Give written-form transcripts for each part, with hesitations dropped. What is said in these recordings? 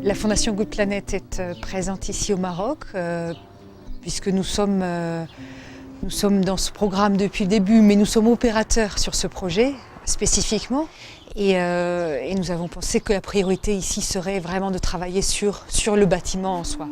La Fondation Good Planet est présente ici au Maroc, puisque nous sommes dans ce programme depuis le début, mais nous sommes opérateurs sur ce projet spécifiquement. Et nous avons pensé que la priorité ici serait vraiment de travailler sur le bâtiment en soi.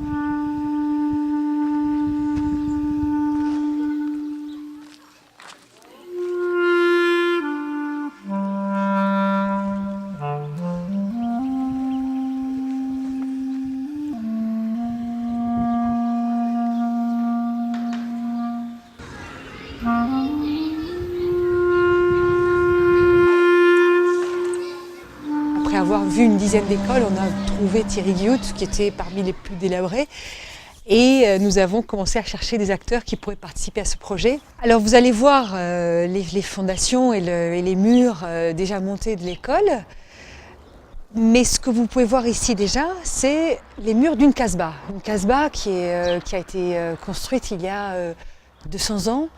Après avoir vu une dizaine d'écoles, on a trouvé Thierry Guyout, qui était parmi les plus délabrés. Et nous avons commencé à chercher des acteurs qui pourraient participer à ce projet. Alors vous allez voir les fondations et les murs déjà montés de l'école. Mais ce que vous pouvez voir ici déjà, c'est les murs d'une casbah. Une casbah qui a été construite il y a 200 ans,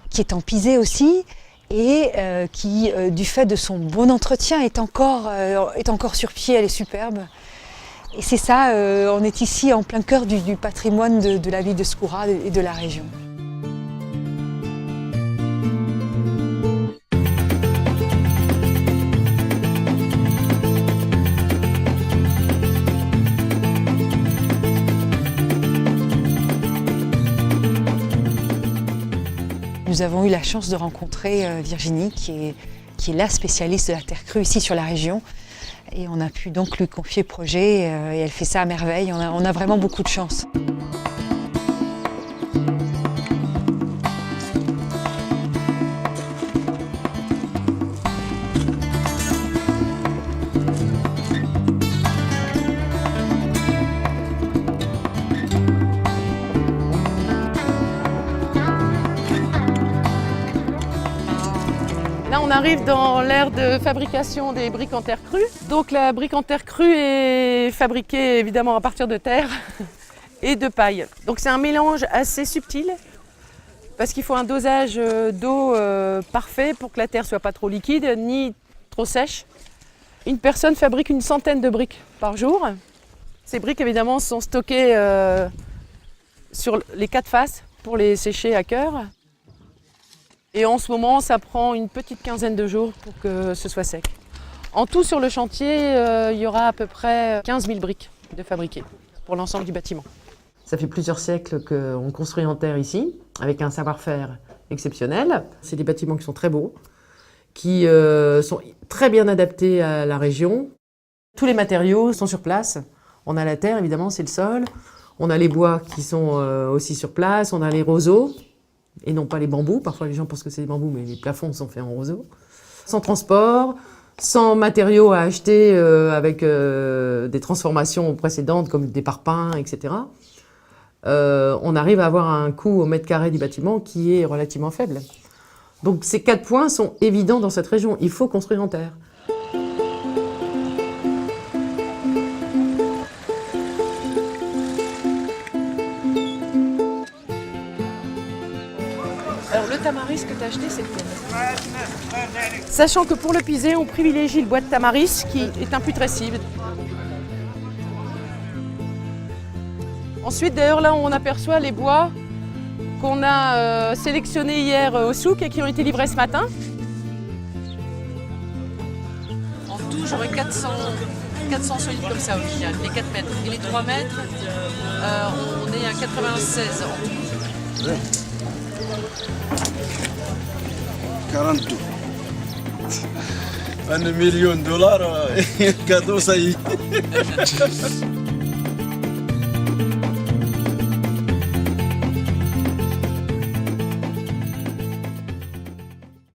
qui est en pisé aussi, et qui, du fait de son bon entretien, est encore sur pied, elle est superbe. Et c'est ça, on est ici en plein cœur du patrimoine de la ville de Skoura et de la région. Nous avons eu la chance de rencontrer Virginie, qui est la spécialiste de la terre crue ici sur la région. Et on a pu donc lui confier le projet et elle fait ça à merveille. On a vraiment beaucoup de chance. Là, on arrive dans l'ère de fabrication des briques en terre crue. Donc la brique en terre crue est fabriquée évidemment à partir de terre et de paille. Donc c'est un mélange assez subtil parce qu'il faut un dosage d'eau parfait pour que la terre soit pas trop liquide ni trop sèche. Une personne fabrique une centaine de briques par jour. Ces briques évidemment sont stockées sur les 4 faces pour les sécher à cœur. Et en ce moment, ça prend une petite quinzaine de jours pour que ce soit sec. En tout, sur le chantier, il y aura à peu près 15 000 briques de fabriquées pour l'ensemble du bâtiment. Ça fait plusieurs siècles qu'on construit en terre ici, avec un savoir-faire exceptionnel. C'est des bâtiments qui sont très beaux, qui sont très bien adaptés à la région. Tous les matériaux sont sur place. On a la terre, évidemment, c'est le sol. On a les bois qui sont aussi sur place. On a les roseaux. Et non pas les bambous. Parfois les gens pensent que c'est des bambous, mais les plafonds sont faits en roseau. Sans transport, sans matériaux à acheter avec des transformations précédentes comme des parpaings, etc. On arrive à avoir un coût au mètre carré du bâtiment qui est relativement faible. Donc ces 4 points sont évidents dans cette région. Il faut construire en terre. Alors le tamaris que tu as acheté, c'est lequel? Sachant que pour le pisé, on privilégie le bois de tamaris qui est imputrescible. Ensuite, d'ailleurs, là, on aperçoit les bois qu'on a sélectionnés hier au souk et qui ont été livrés ce matin. En tout, j'aurais 400 solides comme ça au final, les 4 mètres. Et les 3 mètres, on est à 96 en tout. Ouais. 42. $1 million, cadeau ça y est.